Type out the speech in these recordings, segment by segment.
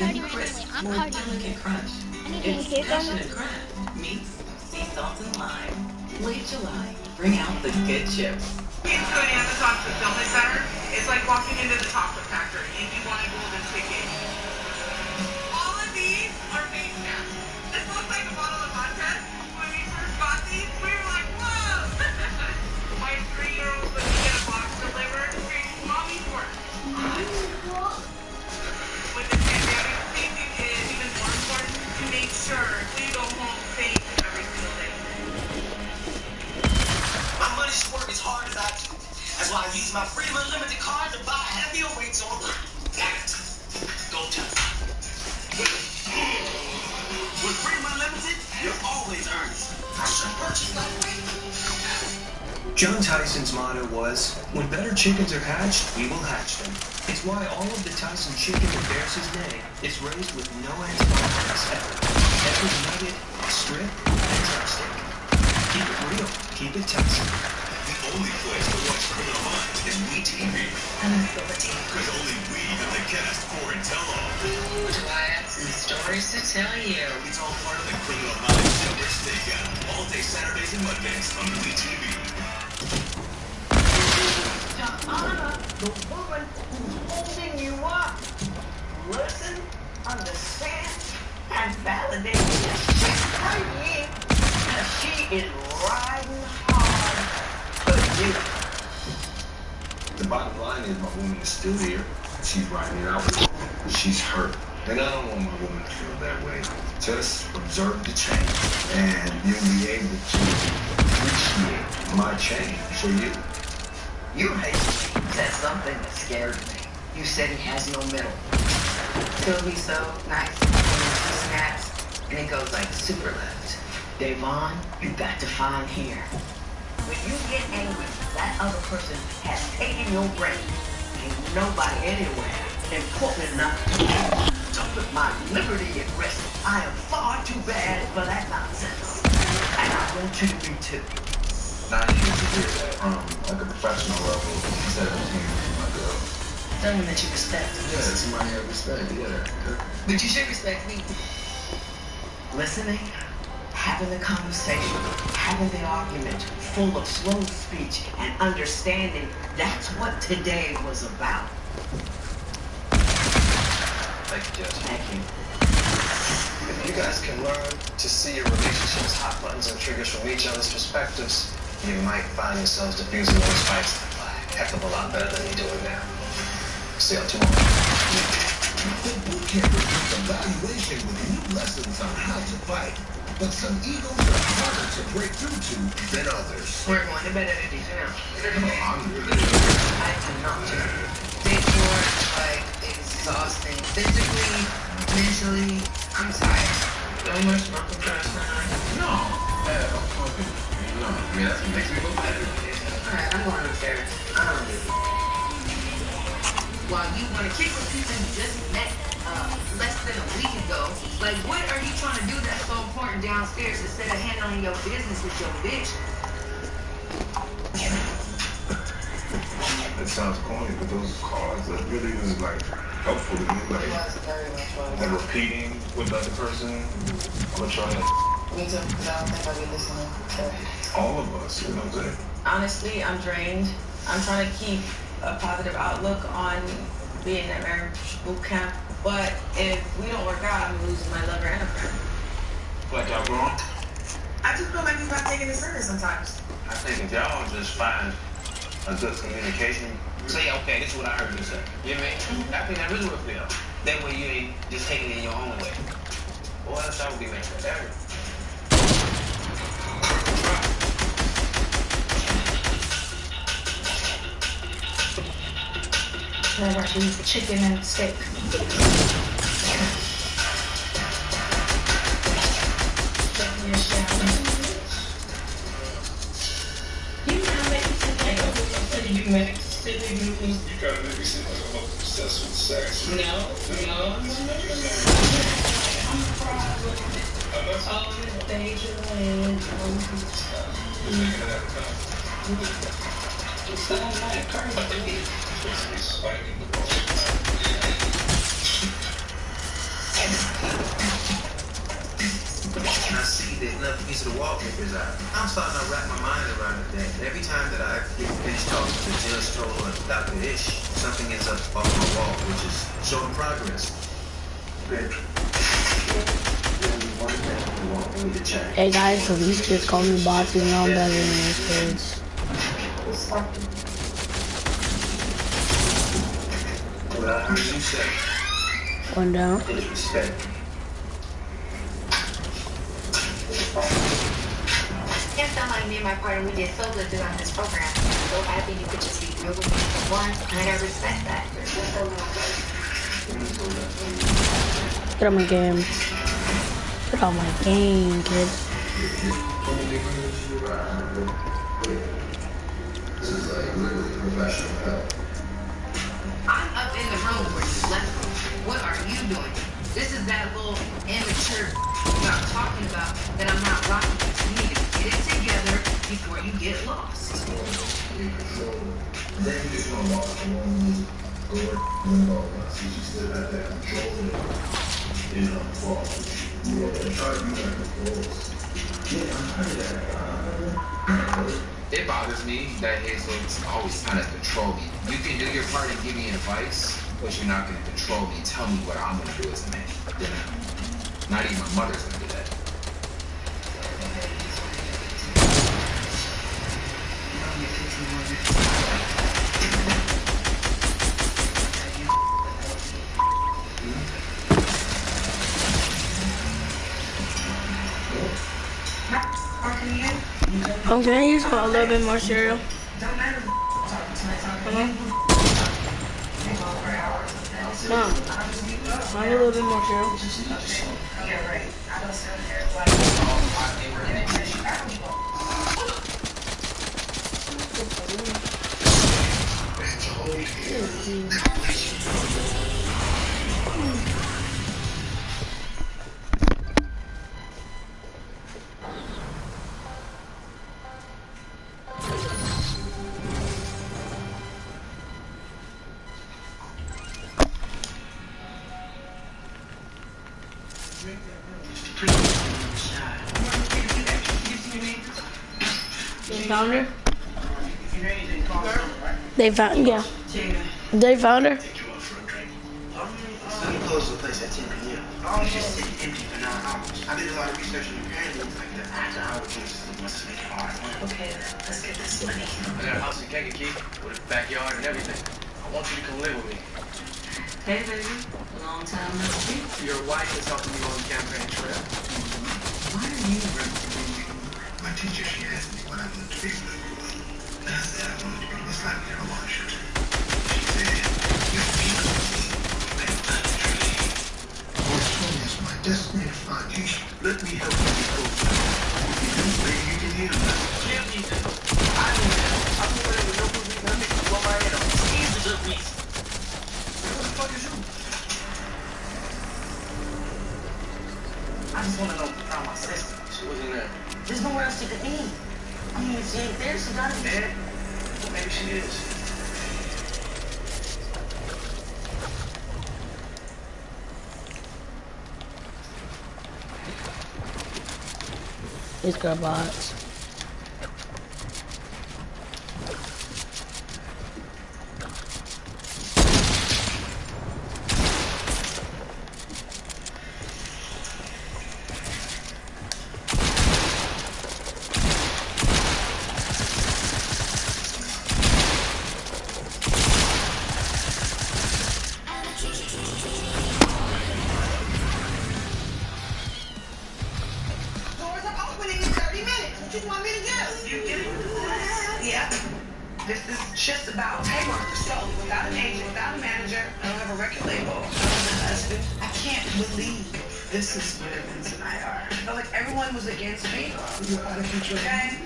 and the crisp, more delicate crunch. It's passionate crunch meets sea salt and lime. Late July, bring out the good chips. It's going at the top of the Fulfillment Center. It's like walking into the chocolate factory if you want a golden ticket. All of these are face masks. This looks like a bottle of vodka. When we first got these, we were like, whoa! My 3-year-old would get a box delivered. Screaming, Mommy, work. With the pandemic, safety is even more important to make sure we go home safe every single day. My money should work as hard as I do. That's why I use my Freedom Unlimited card to buy heavier weights on. Go to. With Freedom Unlimited, you're always earning. I should purchase that weight. John Tyson's motto was, when better chickens are hatched, we will hatch them. It's why all of the Tyson chicken that bears his name is raised with no antibiotics ever. Every nugget, strip, and chopstick. Keep it real. Keep it Tyson. The only place to watch Criminal Minds is WeTV. Because only we have the cast for and tell all. Twists and stories to tell you. It's all part of the Criminal Minds Silver Stakeout. All day Saturdays and Mondays on WeTV. Anna, the woman who's holding you up. Listen, understand, and validate that she's praying, that she is riding hard for you. The bottom line is my woman is still here. She's riding it out. She's hurt. And I don't want my woman to feel that way. Just observe the change. And you'll be able to appreciate my change for you. You hastily said something that scared me. You said he has no middle. He'll be so nice. He snaps, and it goes like super left. Devon, you got to find here. When you get angry, that other person has taken your brain. Ain't nobody anywhere important enough to put my liberty at risk. I am far too bad for that nonsense. And I want you to be too. Not here to hear that from like a professional level instead of hearing from my girl. Someone that you respect. Yeah, somebody I respect, yeah. But you should respect me. Listening, having the conversation, having the argument, full of slow speech and understanding, that's what today was about. Thank you, Judge. Thank you. If you guys can learn to see your relationship's hot buttons and triggers from each other's perspectives, you might find yourselves diffusing those fights a heck of a lot better than you're doing now. See y'all tomorrow. The boot camp is evaluation with new lessons on how to fight. But some egos are harder to break through to than others. We're going to bed at a decent hour. I cannot. Big work, like, exhausting. Physically, mentally, I'm tired. Don't much smoking trash now. No. No. I mean, that's what makes me look better. Alright, I'm going upstairs. I don't do it. While you want to kick with people you just met less than a week ago, like, what are you trying to do that's so important downstairs instead of handling your business with your bitch? It sounds corny, but those cards that really was like helpful to me, like the repeating with the other person. I'm gonna try it. Me too, because I don't think I'll be listening to All of us, you know what I'm saying? Honestly, I'm drained. I'm trying to keep a positive outlook on being at marriage boot camp. But if we don't work out, I'm losing my lover and a friend. Like y'all growing? I just feel like he's not taking it serious sometimes. I think if y'all just find a good communication. Say, okay, this is what I heard you say. You know what I mean? I think that really would feel. That way you ain't just taking it in your own way. Boy, else I would be mad forever. That actually is chicken and steak. You gotta make me seem like I'm obsessed with sex. No. Oh, Deja Lynn. It's not my car. there's another piece of the wallpaper is out. I'm starting to wrap my mind around it that every time that I get finished talking to Judge Toll or Dr. Ish, something ends up off my wall, which is showing progress. Hey guys, so these kids call me bots and I'm better than those kids. What I heard you say. One down. Disrespect. It felt like me and my partner, we did so good throughout this program. I'm so happy you could just be real with me for once, and I respect that. Get on my game. Get on my game, kid. I'm up in the room where you left me. What are you doing? This is that little immature that I'm talking about that I'm not rocking with. You need to get it together before you get lost. Then you just want to walk along, go and see you still have that control in her fault. You want to try to be like controls. Yeah, I heard that. It bothers me that Hazel's always trying to control me. You can do your part and give me advice, but you're not going to control me. Tell me what I'm going to do as a man. You know? Not even my mother's going to do that. I'm gonna use a little bit more cereal. Mom, I need a little bit more cereal. They found her? They found, yeah. They found her? You closed the place at 10 p.m. I was just sitting empty for 9 hours. I did a lot of research and apparently it looks like the after-hour chances must make it hard. Okay, let's get this money. I got a house in Kankakee with a backyard and everything. I want you to come live with me. Hey, baby. Long time no see. Your wife is helping you on the campaign trail. Why are you representing my teacher? She asked me what I wanted to be when I grew up. And I said I wanted to be Miss Latimore Marshall. She said, you're being is my designated foundation. Let me help you be close. Maybe you can hear me. Can't be that. I know that. I'm going to no good reason. I make you blow my head off. He's the good reason. What the fuck is you? I just want to know if you found my sister. She wasn't there. There's nowhere else she could be. I mean, if she ain't there, she gotta be Dead? Well, maybe she is. It's got bots. Doors are opening in 30 minutes. What you want me to do? Yeah. This is just about pay workers. So without an agent, without a manager, I don't have a record label. I don't have a husband. I can't believe this is where Vince and I are. I felt like everyone was against me. You're out of control. Okay?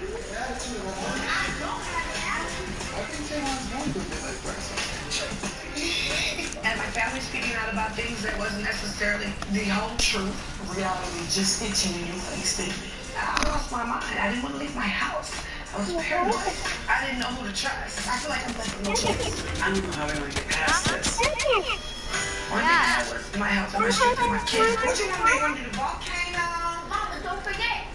And my family's speaking out about things that wasn't necessarily the whole truth. Reality just hitting you in your face, didn't it? I lost my mind. I didn't want to leave my house. I was paranoid. I didn't know who to trust. I feel like I'm left with no choice. I don't know how we're going to get past this. One thing I was in my house, I'm going to shoot my kids. What you want to do? Want to do the volcano? Mama, don't forget.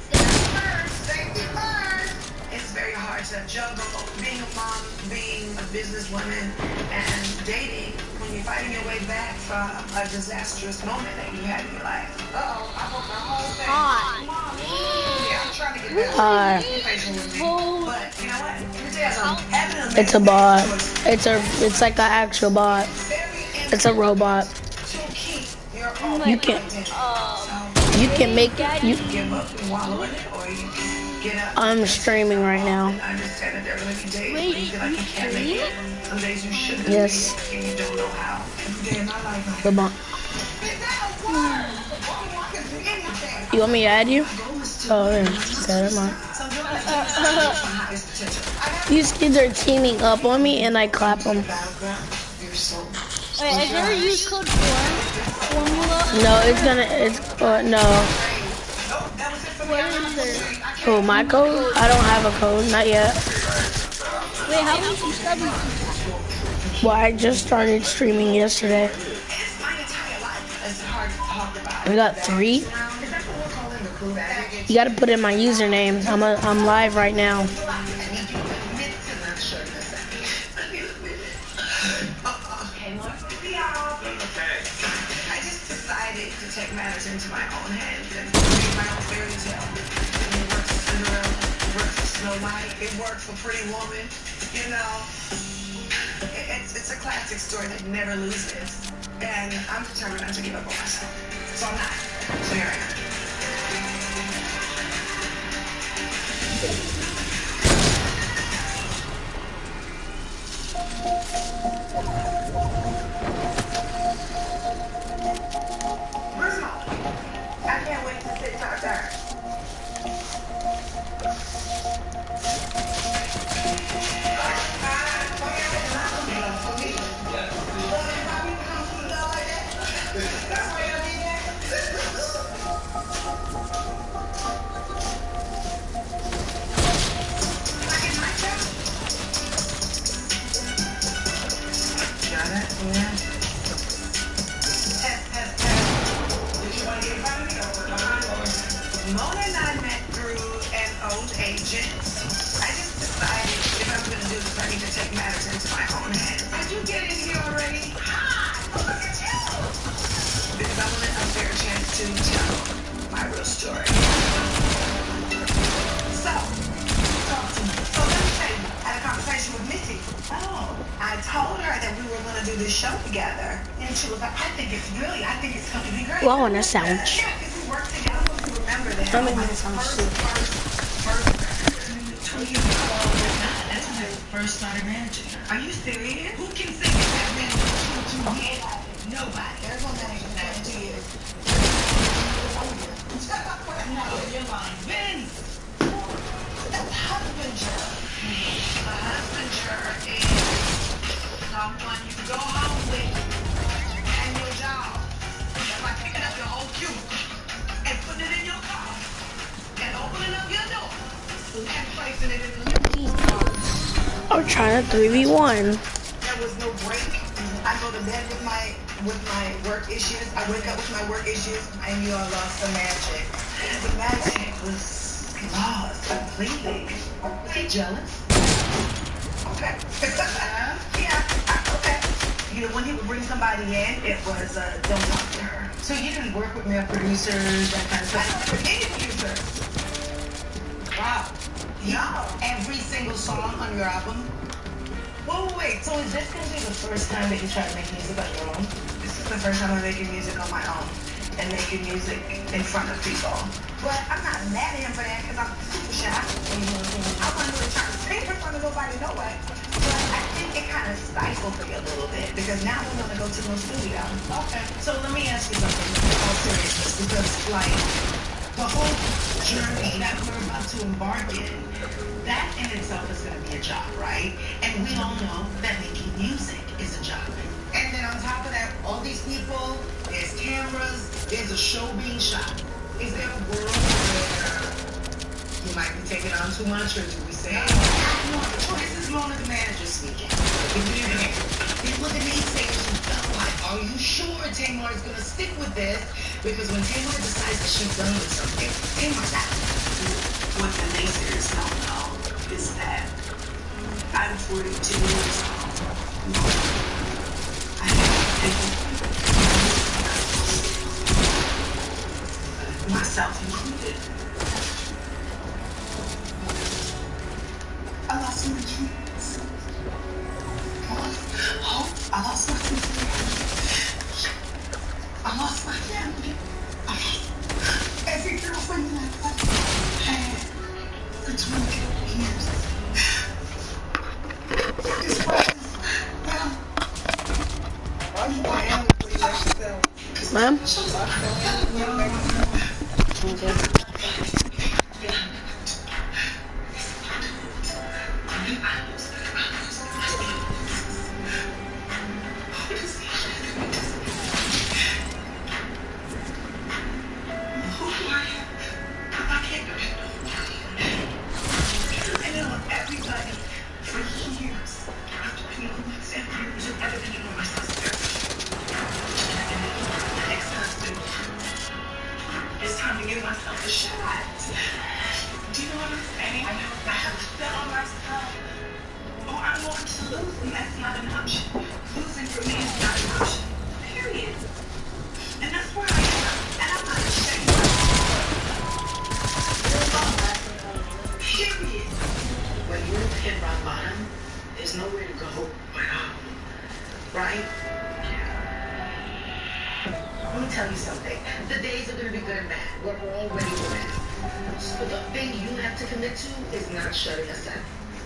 parts of that juggle, being a mom, being a businesswoman, and dating when you're fighting your way back from a disastrous moment that you had in your life. Uh-oh, I broke my whole thing. Mom, yeah, I'm trying to get better. Be patient with me. But you know what? Let me tell you something. Having an It's a bot. It's like an actual bot. It's a robot. You can make it. I'm streaming right now. Yes. Come on. You want me to add you? Oh, yeah. Okay, never mind. These kids are teaming up on me and I clap them. Wait, have you ever used code Formula? No, no. What is there? Oh, my code? I don't have a code, not yet. Wait, how many subscribers? Well, I just started streaming yesterday. I got 3. You gotta put in my username. I'm live right now. Take matters into my own hands and create my own fairy tale. It worked for Cinderella, it worked for Snow White, it worked for Pretty Woman. You know, it's a classic story that never loses. And I'm determined not to give up on myself. So I'm not. So here I am. I can't wait to sit talk to her. Mona and I met through an old agent. I just decided if I'm going to do this, I need to take matters into my own hands. Did you get in here already? Hi! Look at you! Because I want a fair chance to tell my real story. So, talk to me. So let me tell you, I had a conversation with Missy. Oh. I told her that we were going to do this show together. And she was like, I think it's going to be great. Well, I want to sound. Yeah, because we worked together. Remember that. I'm making this sound stupid. That's when I first started managing her. Are you serious? Who can sing in that management? Nobody. There's one that ain't been 2 years. No, you're lying. Vince! That's husbander. A husbander is someone you go home with and your job. That's like picking up your old cubicle and putting it in your car and opening up your door and placing it in the living room. I'm trying to 3v1. There was no break. I go to bed with my work issues. I wake up with my work issues, and you all lost the magic. The magic was lost completely. Was he jealous? Okay. Yeah. Okay. You know, when he would bring somebody in, it was don't talk to her. So you didn't work with male producers, that kind of stuff? I don't work with any producers. Wow. No. Every single song on your album? Wait. So is this going to be the first time that you try to make music on your own? This is the first time I'm making music on my own and making music in front of people. But I'm not mad at him for that because I'm super shy. I wasn't really trying to sing in front of nobody, no way. But I think it kind of stifled me a little bit because now we're going to go to no studio. Okay. So let me ask you something in all seriousness because, like, the whole journey that we're about to embark in, that in itself is going to be a job, right? And we all know that making music is a job. And then on top of that, all these people, there's cameras, there's a show being shot. Is there a world where you might be taking on too much, or do we say, this is Mona the manager speaking. You look at me and say, are you sure Tamar is going to stick with this? Because when Tamar decides that she's done with something, Tamar's out. What the naysayers don't know is that I'm 42 years old. I have taken myself included. I lost my dreams. I lost hope. I lost my sister. I lost my family. I lost every girlfriend that I've had for 20 years. This process, now, I am Ma'am? It's time to give myself a shot. Do you know what I'm saying? I have to bet on myself. Or I'm going to lose, and that's not an option. Losing for me is not an option. Period. And that's where I am. And I'm not ashamed. Period. When you hit rock bottom, there's nowhere to go but up. Right? Let me tell you something. The days are going to be good and bad. We're all ready for that. So the thing you have to commit to is not shutting us out,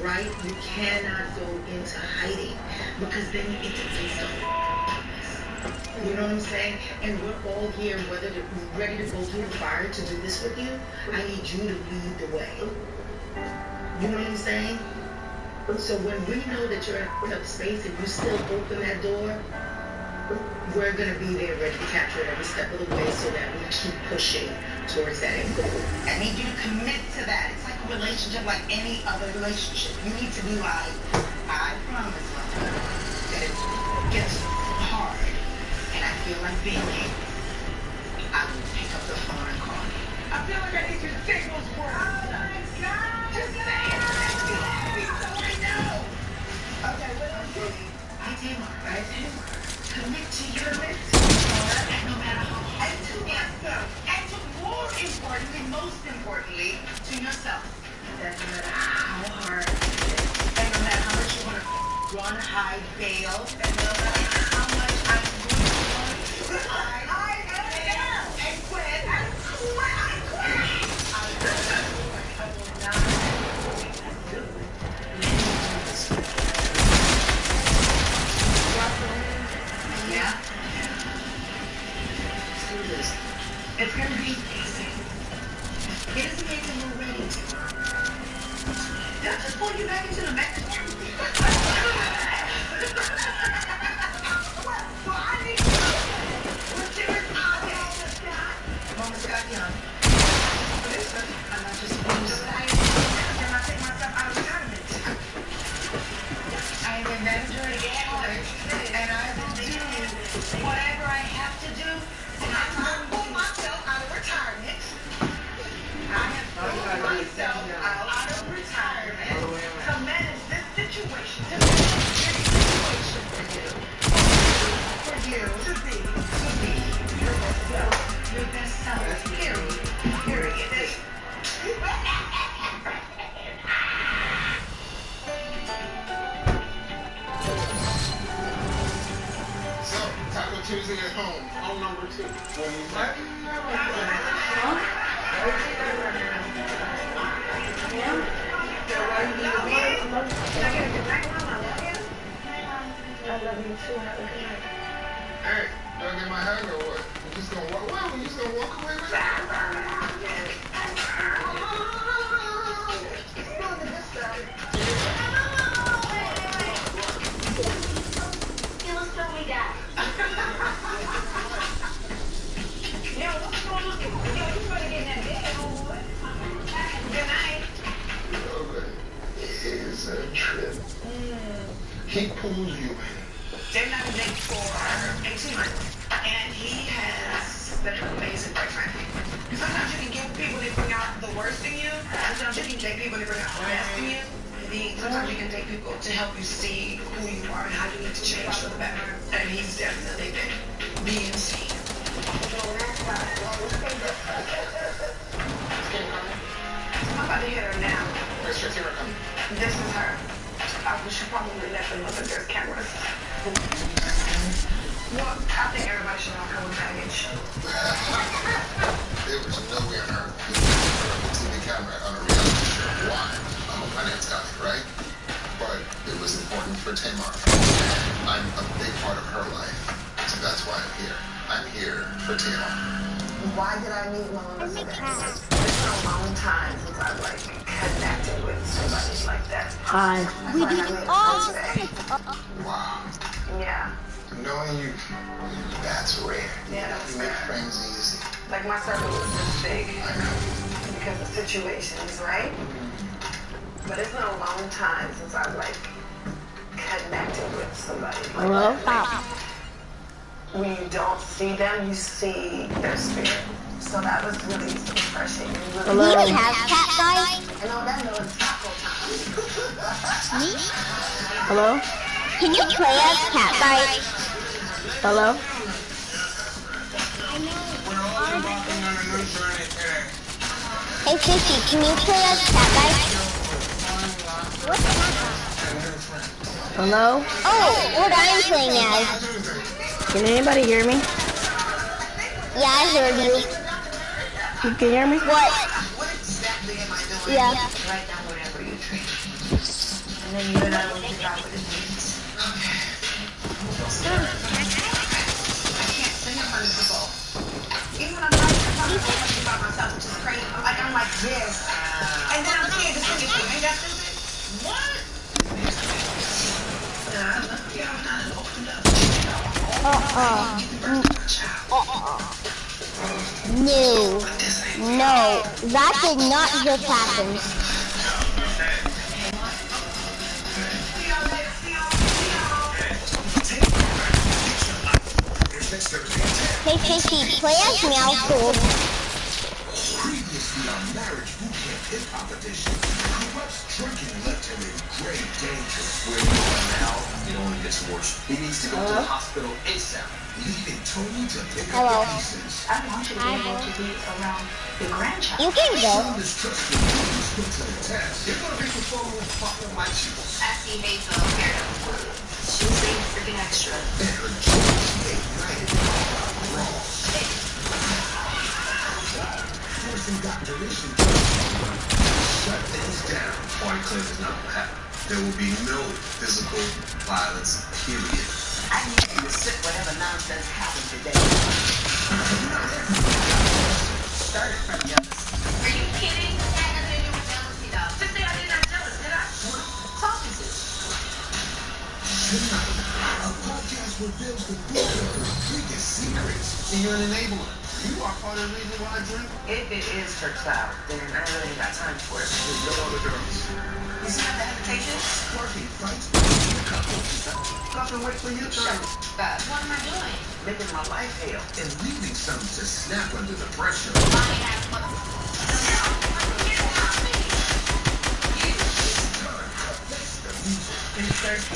right? You cannot go into hiding because then you get to face the whole. You know what I'm saying? And we're all here, whether we're ready to go through the fire to do this with you. I need you to lead the way. You know what I'm saying? So when we know that you're in a space and you still open that door, we're going to be there ready to capture it every step of the way so that we keep pushing towards that end goal. I need you to commit to that. It's like a relationship, like any other relationship. You need to be like, I promise, mother, that if it gets hard and I feel like being I will pick up the phone and call you. I feel like I need you to take those words. Oh my God. Just say it. Makes me happy so I know. Okay, what else? I Tamar. Commit to your mentor, and no matter how hard, and to yourself, and to more importantly, most importantly, to yourself. That no matter how hard it is, and no matter how much you want to run, hide, bail, and no matter how much I'm going to hide, and quit, I will not do it. Yeah. Let's do this. It's gonna be easy. It doesn't make them ready. Did I just pull you back into the match? Well, I need to. What's your Mama Scott Young. Listen, I'm not just losing. Then I take myself out of retirement. I am a manager again, and I will do whatever I have to do. And I will pull myself out of retirement. I have pulled myself out of retirement to manage this situation, to manage this situation for you, to be your best self, period. Taco Tuesday at home. Home number 2. What do you think? I love you too. Hey, don't get my hug or what? You just gonna walk away? You just gonna walk away with that? It's a trip. He pulls you in. They're not dating for 18 months. And he has been an amazing boyfriend. Sometimes you can give people the bring out the worst in you. Sometimes you can date people to bring out the best in you. Sometimes you can date people to help you see who you are and how you need to change for the better. And he's definitely been being seen. I'm about to hit her now. This is her. We should probably let them know that there's cameras. Well, I think everybody should know her with baggage. There was no way on earth you could put up a TV camera on a reality show. Why? I'm a finance guy, right? But it was important for Tamar. I'm a big part of her life, so that's why I'm here. I'm here for Tamar. Why did I need Mama today? It's been a long time since I've connected with somebody like that. Hi. We did all today. Wow. Yeah. Knowing you, that's rare. Yeah, that's You make rare. friends easy. Like my circle was this big I know. because of situations, right? But it's been a long time since I've connected with somebody. Hello? When you don't see them, you see their spirit. So that was really refreshing. Hello? Do you have cat guy? And on that note, it's taco time. Me? Hello? Can you play as cat guy? Hello? Hey Fishy, can you play as cat guy? What's cat guy? Hello? Oh, what I'm playing as. Can anybody hear me? Yeah, I heard you. You can hear me? What? What exactly am I doing? Yeah. Write down whatever you drink. And then you and I will figure out what it means. Okay. I can't sing in front of people. Even when I'm writing something about myself, which is crazy. I'm like this. And then I'm scared to sing it. Ain't that stupid? What? No. No, that did not just happen. Hey Fishy, play as Meowscles. Previously on Marriage Boot Camp Hip Hop Edition, too much drinking left him in grave danger. Where you are now, it only gets worse. He needs to go to the hospital ASAP. Leaving Tony to pick Hello. up the pieces. I want you to be able to be around your grandchild. You can go. Some distrustful news put to the test. You're gonna be performing with Papa my cheeks. I see Hazel here. She's being freaking extra. And her jealousy ignited raw. Forcing Dr. Issue to shut things down. Party Cliff is not gonna happen. There will be no physical violence, period. I need you to sit whatever nonsense happened today. Started from jealousy. Are you kidding? That had nothing to do with jealousy, though. Just say I did not jealous, did I? Talking to. Tonight, a podcast reveals the bootcamper's biggest secrets. See, you're an enabler. You are part of the reason why I drink. If it is her cloud, then I really ain't got time for it. There's no other girls. You see how the hesitation? Sparking fights between couples. Stop and wait for your turn. What am I doing? Making my life hell. And leaving some to snap under the pressure. Lying ass mother. The music. It's thirsty.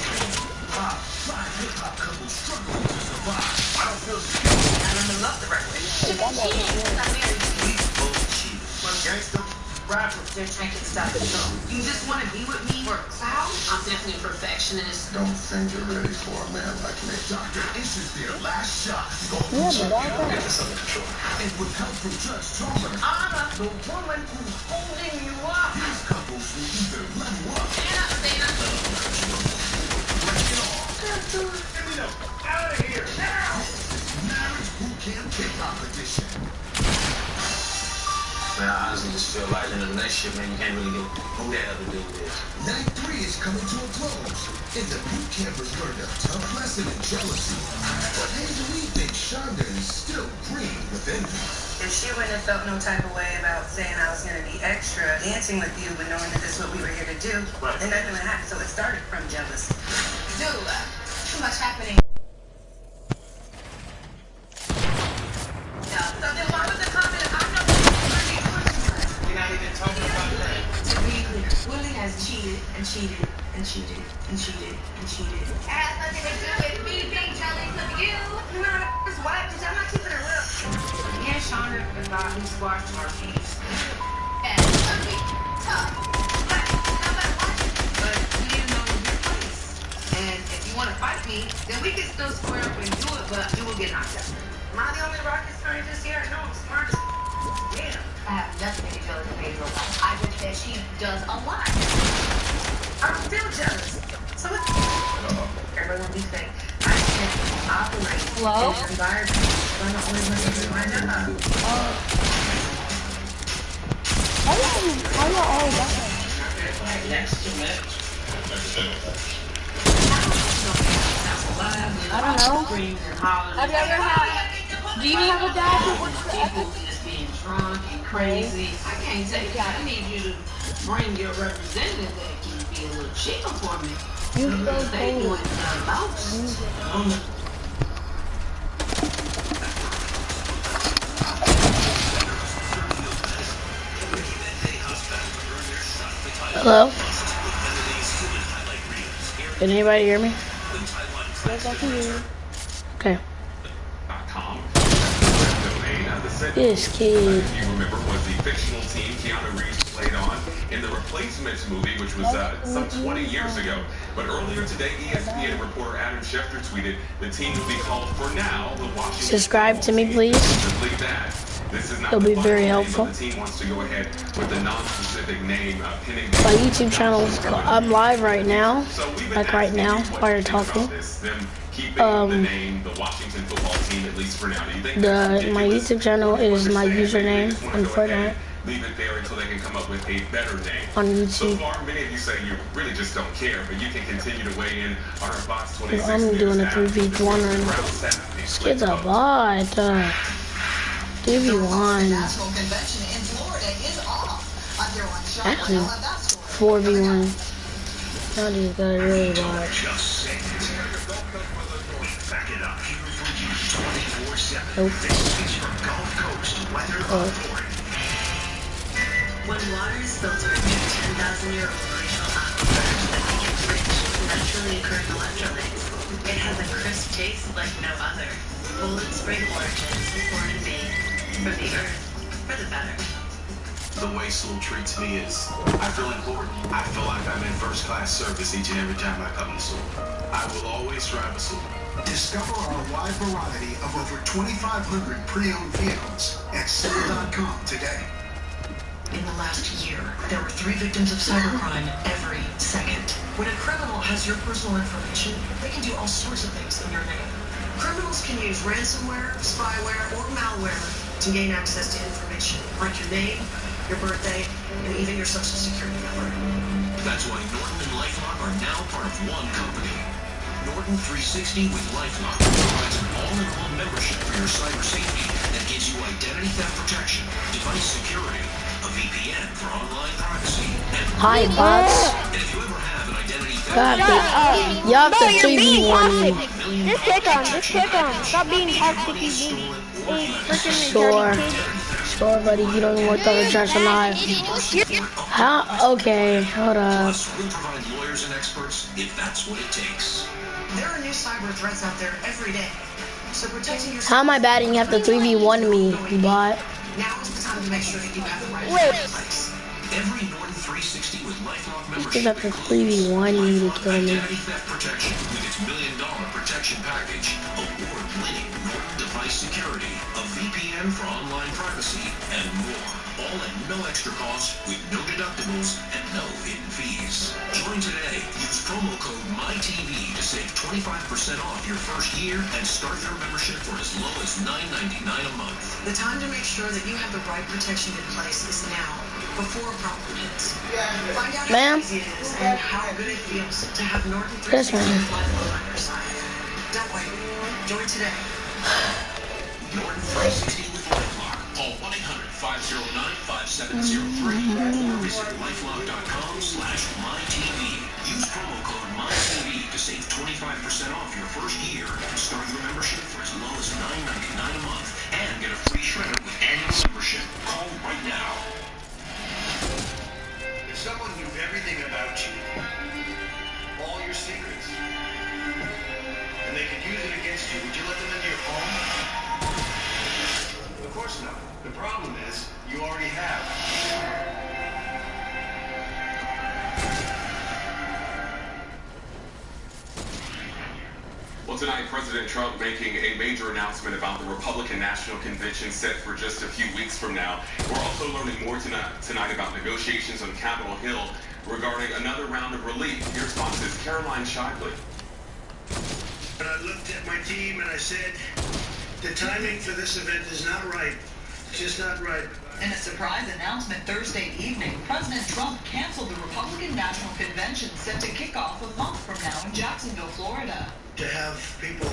Five hip-hop couples struggling to survive. I don't feel scared. And I'm in love the record. She been cheating since I married you. We both cheated. Well, gangster, rap with their drinking style. You just want to be with me for clout? I'm definitely a perfectionist. Don't think you're ready for a man like me. Dr. Ish is their last shot. Go Get this under control. and with help from Judge Tomer, Honor the woman who's holding you up. these couples will either level up Stand up, stand up. break it off. Get me the out of here now! Marriage Boot Camp Hip Hop Edition. Man, I honestly just feel like in the relationship, man, you can't really get who that other dude is. Night 3 is coming to a close, and the boot campers learned a tough lesson in jealousy. But Hazel Lee thinks Shonda is still green with envy. If she wouldn't have felt no type of way about saying I was going to be extra dancing with you, but knowing that this is what we were here to do, then nothing would happen. So it started from jealousy. Dude, too much happening. So then why was the comment, I know has cheated and cheated and cheated and cheated and cheated. It has nothing to do with me being jealous of you. You know, it's whack, because I'm not keeping it real. Me and Shonda forgot who squashed our beefs. And ugly, tough, black, nobody watching. But we need to know your place. And if you want to fight me, then we can still square up and do it, but you will get knocked out. Am I the only rocket scientist here? No, I'm smart as yeah. I have nothing to be jealous of Pedro about. I just said she does a lot. I don't feel jealous. So what? Everyone be fake. I can't operate in an environment. I'm the only one who can find out. I'm not all about it. Next to Mitch. I don't know. Have you ever had? Do you have a dad who works for People Epic? just being drunk and crazy. I can't take it. I need you to bring your representative that can be a little cheaper for me. You Because so they cold. doing the most. Hello? Can anybody hear me? Yes, I can hear you. Okay. This kid. You remember was the fictional team Keanu Reeves played on in the Replacements movie, which was some 20 years ago. But earlier today, ESPN reporter Adam Schefter tweeted the team will be called for now the Washington. Subscribe to me, please. Simply that. This is not It'll the be final very name, helpful. but the team wants to go ahead with the non-specific name pending. My YouTube channel is called, I'm live right now. So we've been Like right asking now, you what while you you're think about talking. this, them keeping the name, the Washington football team, at least for now. Do you think that's My ridiculous? YouTube channel is my Maybe they username just wanna on go ahead Fortnite and leave it there until they can come up with a better name. on So YouTube. far, many of you say you really just don't care, but you can continue to weigh in on our Fox 26 I'm News doing a app. 3v1 right now. This kid's a bot. 3v1. National convention in Florida is off. I'm here on Sean. Actually, I'll have that story. 4v1. Now these guys are really bot. Just say it. Back it up here for you 24/7. Nope. This is your Gulf Coast weather report. When water is filtered through 10,000-year-old glacial aquifers that become rich with naturally occurring electrolytes, it has a crisp taste like no other. Poland Spring Origins is born in Maine, from the earth, for the better. The way Slow treats me is, I feel important. I feel like I'm in first-class service each and every time I come to Slow. I will always drive a Slow. Discover our wide variety of over 2,500 pre-owned vehicles at Slow.com today. In the last year, there were 3 victims of cybercrime every second. When a criminal has your personal information, they can do all sorts of things in your name. Criminals can use ransomware, spyware, or malware to gain access to information, like your name, your birthday, and even your social security number. That's why Norton and LifeLock are now part of one company. Norton 360 with LifeLock provides an all-in-one membership for your cyber safety that gives you identity theft protection, device security, a VPN for online privacy, and Hi, bots. And if you ever have an identity theft, You have to Bro, you're being 3v1 toxic. Just kick him. Stop being toxic, you big, freaking Sure. dirty kid. Sure, buddy. You don't work on the trash alive. How? Okay, hold up. plus we'll provide lawyers and experts if that's what it takes. There are new cyber threats out there every day. So protecting yourself. How am I batting? You have to 3v1 me, you bot. Now is the time to make sure that you have the right Wait. place. Every Norton 360 with LifeLock You membership think have to 3v1 me to kill me? identity theft protection with its $1 million protection package, award-winning Norton device security, a VPN for online privacy, and more. All at no extra cost, with no deductibles and no hidden fees. Join today. Use promo code MyTV to save 25% off your first year and start your membership for as low as $9.99 a month. The time to make sure that you have the right protection in place is now, before a problem hits. Find out Ma'am? how easy it is and how good it feels to have Norton Yes, 360 ma'am. with LifeLock on your side. Don't wait. Join today. Norton 360 with LifeLock. Call 1-800-509-5703 or visit lifelock.com/mytv. Use promo code MyTV to save 25% off your first year. Start your membership for as low as $9.99 a month and get a free shredder with annual membership. Call right now. If someone knew everything about course not. The problem is, you already have. Well, tonight, President Trump making a major announcement about the Republican National Convention set for just a few weeks from now. We're also learning more tonight about negotiations on Capitol Hill regarding another round of relief. Here sponsors Caroline Shively. And I looked at my team and I said, the timing for this event is not right. It's just not right. In a surprise announcement Thursday evening, President Trump canceled the Republican National Convention set to kick off a month from now in Jacksonville, Florida. To have people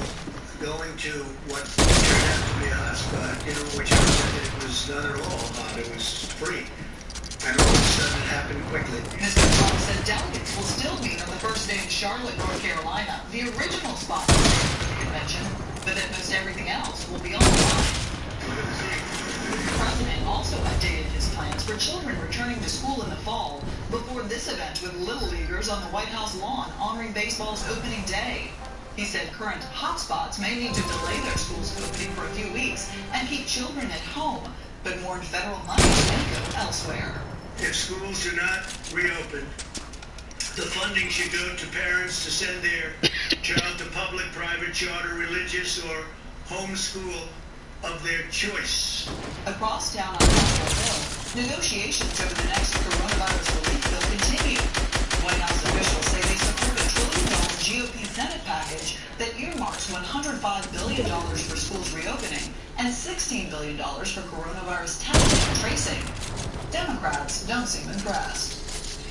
going to what turned out to be a hotspot, which it was not at all hot, it was free. And all of a sudden it happened quickly. Mr. Trump said delegates will still meet on the first day in Charlotte, North Carolina, the original spot for the convention, but that most everything else will be online. The president also updated his plans for children returning to school in the fall before this event with Little Leaguers on the White House lawn honoring baseball's opening day. He said current hotspots may need to delay their schools opening for a few weeks and keep children at home, but warned federal money may go elsewhere. If schools do not reopen, the funding should go to parents to send their child to public, private, charter, religious, or homeschool of their choice. Across town on Capitol Hill, negotiations over the next coronavirus relief bill continue. White House officials say they support a $1 trillion GOP Senate package that earmarks $105 billion for schools reopening and $16 billion for coronavirus testing and tracing. Democrats don't seem impressed.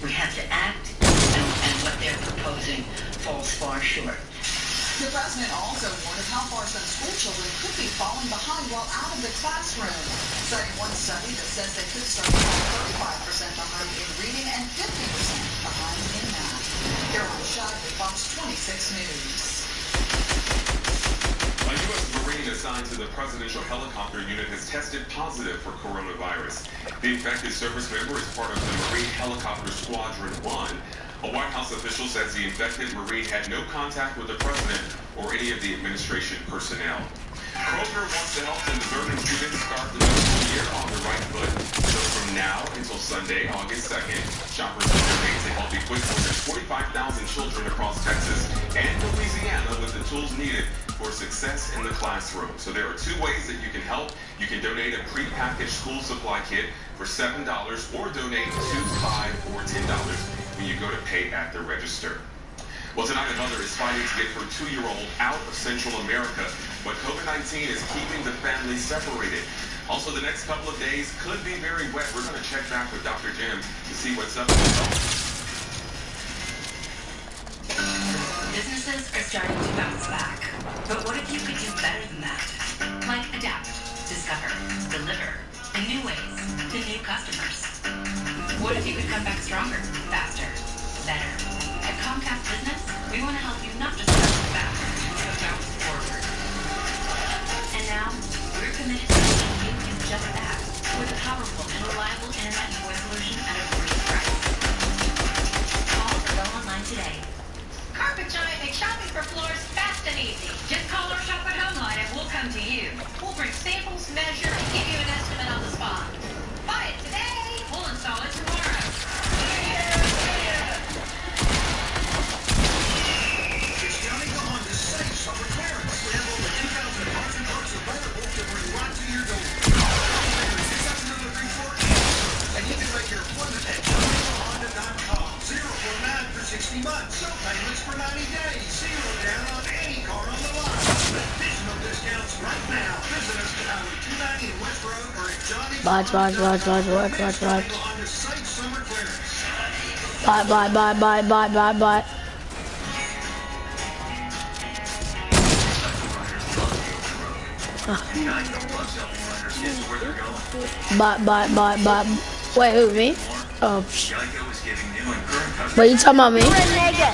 We have to act, and what they're proposing falls far short. The president also warned of how far some school children could be falling behind while out of the classroom, citing one study that says they could start to fall 35% behind in reading and 50% behind in math. Caroline Shively, Fox 26 News. A U.S. Marine assigned to the presidential helicopter unit has tested positive for coronavirus. The infected service member is part of the Marine Helicopter Squadron 1. A White House official says the infected Marine had no contact with the president or any of the administration personnel. Kroger wants to help the deserving students start the new school year on the right foot. So from now until Sunday, August 2nd, shoppers will donate to help equip more than 45,000 children across Texas and Louisiana with the tools needed for success in the classroom. So there are two ways that you can help. You can donate a prepackaged school supply kit for $7 or donate $2, $5, or $10 when you go to pay at the register. Well, tonight a mother is fighting to get her 2-year-old out of Central America, but COVID-19 is keeping the family separated. Also, the next couple of days could be very wet. We're going to check back with Dr. Jim to see what's up with health. Businesses are starting to bounce back. But what if you could do better than that? Like adapt, discover, deliver in new ways to new customers. What if you could come back stronger, faster, better? At Comcast Business, we want to help you not just bounce back, but bounce forward. And now, we're committed to helping you do just that with a powerful and reliable internet and voice solution at a great price. Call or go online today. Carpet Giant makes shopping for floors fast and easy. Just call our Shop at Home line and we'll come to you. We'll bring samples, measure, and give you an estimate on the spot. Buy it today. We'll install it tomorrow. It's Johnny Gone to save summer clearance. We have over 2,000 parts and trucks available to bring right to your door. That's another report. And you can make your appointment at JohnnyGoHonda.com. 049 for 60 months. No payments for 90 days. Zero down on any car on the line. Additional discounts right now. Visit us at Highway 290 in West Road or at Johnny. Watch. Bye. Bye. Wait, who, me? Oh. Wait, you talking about me? You're a nigga.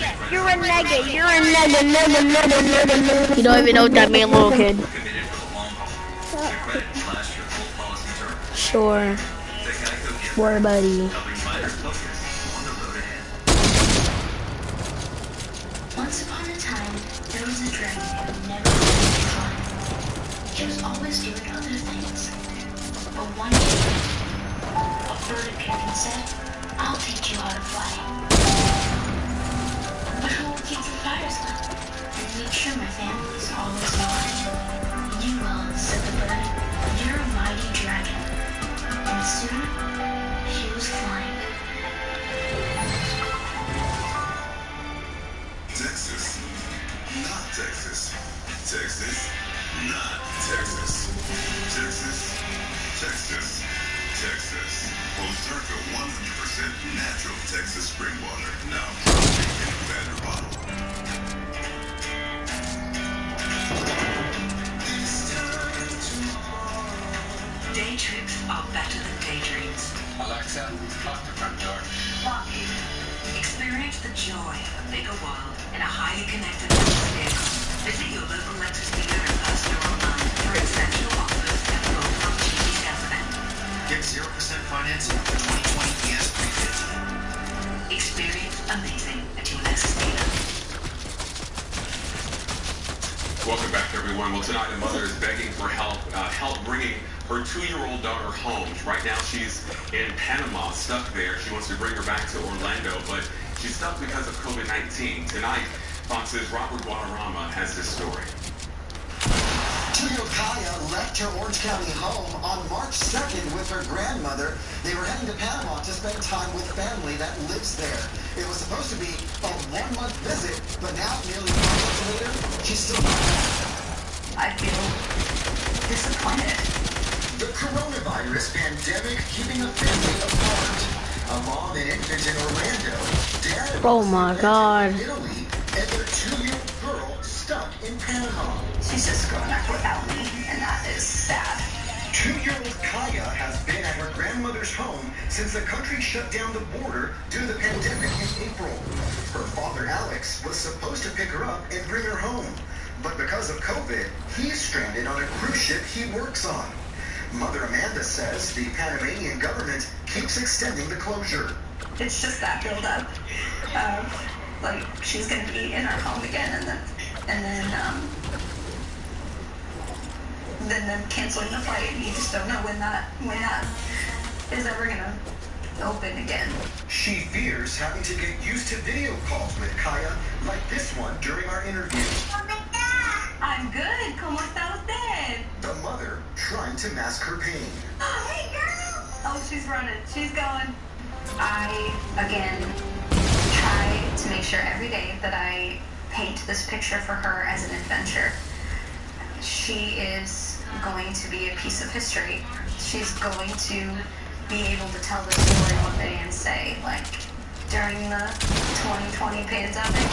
You don't even know what that means, little kid. Sure. Sure, buddy. Once upon a time, there was a dragon who never had fun. He was always doing other things. for one day. A bird appeared and said, I'll teach you how to fly. But who will keep the fires lit? And make sure my family is always yours? You will, said the bird. You're a mighty dragon. And soon, he was flying. Texas, not Texas. Texas, not Texas. Texas, Texas, Texas. Osterka 100% natural Texas spring water. Now in a better bottle. Day trips are better than daydreams. Alexa, lock the front door. Lockhaven. Experience the joy of a bigger world in a highly connected Lexus vehicle. Visit your local Lexus dealer in person or online for exceptional offers and full opportunity sales event. Get 0% financing on the 2020 ES350. Experience amazing at your Lexus dealer. Welcome back, everyone. Well, tonight a mother is begging for help bringing her 2-year-old daughter home. Right now she's in Panama, stuck there. She wants to bring her back to Orlando, but she's stuck because of COVID-19. Tonight, Fox's Robert Guadarrama has this story. 2-year-old Kaya left her Orange County home on March 2nd with her grandmother. They were heading to Panama to spend time with family that lives there. It was supposed to be a 1-month visit, but now, nearly 5 months later, she's still not back. I feel disappointed. The coronavirus pandemic keeping a family apart. A mom and infant in Orlando, dad Oh my God. in Italy, and their 2-year-old girl stuck in Panama. She's just growing up without me, and that is sad. 2-year-old Kaya has been at her grandmother's home since the country shut down the border due to the pandemic in April. Her father, Alex, was supposed to pick her up and bring her home. But because of COVID, he's stranded on a cruise ship he works on. Mother Amanda says the Panamanian government keeps extending the closure. It's just that build-up of, like, she's going to be in our home again, and then canceling the flight. You just don't know when that is ever going to open again. She fears having to get used to video calls with Kaya like this one during our interview. I'm good. ¿Cómo está usted? The mother trying to mask her pain. Oh, hey, girl! Oh, she's running. She's going. I, again, try to make sure every day that I paint this picture for her as an adventure. She is going to be a piece of history. She's going to be able to tell the story one day and say, like, during the 2020 pandemic,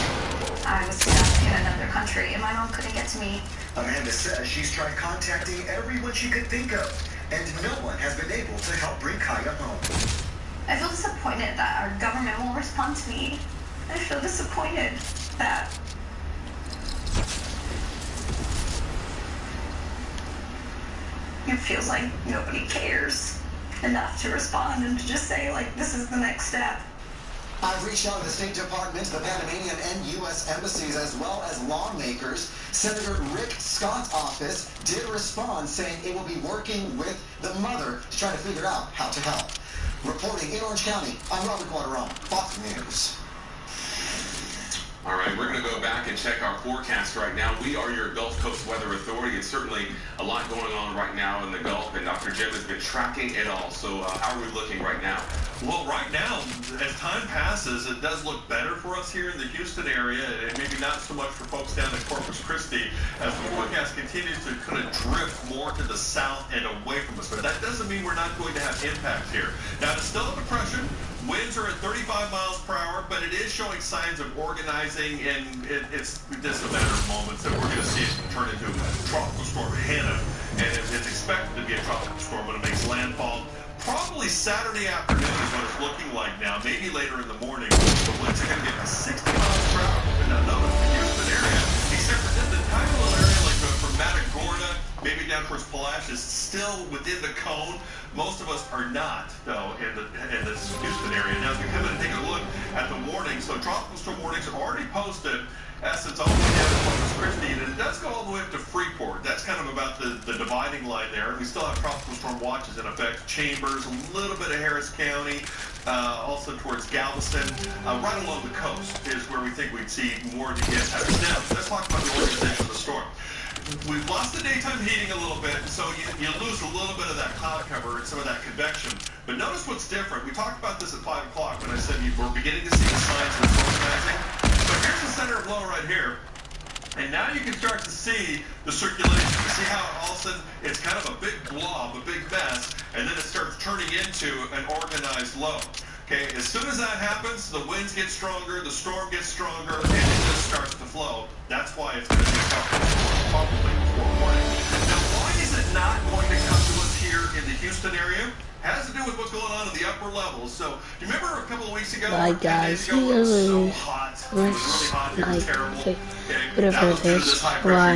I was stuck in another country and my mom couldn't get to me. Amanda says she's tried contacting everyone she could think of, and no one has been able to help bring Kaya home. I feel disappointed that our government won't respond to me. I feel disappointed that it feels like nobody cares enough to respond and to just say, like, this is the next step. I've reached out to the State Department, the Panamanian and U.S. embassies, as well as lawmakers. Senator Rick Scott's office did respond, saying it will be working with the mother to try to figure out how to help. Reporting in Orange County, I'm Robert Guadarrama, Fox News. All right, we're going to go back and check our forecast right now. We are your Gulf Coast Weather Authority. It's certainly a lot going on right now in the Gulf, and Dr. Jim has been tracking it all. So how are we looking right now? Well, right now, as time passes, it does look better for us here in the Houston area, and maybe not so much for folks down in Corpus Christi, as the forecast continues to kind of drift more to the south and away from us. But that doesn't mean we're not going to have impact here. Now, it's still a depression. Winds are at 35 miles per hour, but it is showing signs of organizing, and it's just a matter of moments that we're going to see it turn into Tropical Storm Hannah, and it's expected to be a tropical storm when it makes landfall. Probably Saturday afternoon is what it's looking like now, maybe later in the morning. The winds are going to get to 60 miles per hour. And now notice the Houston area, except for just a tiny little area like from Matagorda maybe down towards Palacios, still within the cone. Most of us are not, though, in this Houston area. Now, as we come in and take a look at the warnings, so tropical storm warnings are already posted. Essence all the way down to Corpus Christi, and it does go all the way up to Freeport. That's kind of about the dividing line there. We still have tropical storm watches in effect. Chambers, a little bit of Harris County, also towards Galveston. Right along the coast is where we think we'd see more of the impacts. Now, let's talk about the organization of the storm. We've lost the daytime heating a little bit, so you lose a little bit of that cloud cover and some of that convection. But notice what's different. We talked about this at 5 o'clock when I said we're beginning to see the signs of storm rising. So here's the center of low right here. And now you can start to see the circulation. You see how all of a sudden it's kind of a big blob, a big mess, and then it starts turning into an organized low. Okay, as soon as that happens, the winds get stronger, the storm gets stronger, and it just starts to flow. That's why it's going to be probably before morning. Now, why is it not going to come to us here in the Houston area? Has to do with what's going on in the upper levels. So, you remember a couple of weeks ago? Bye guys, it was so hot. It was really hot. It was terrible. Whatever it is. Bye.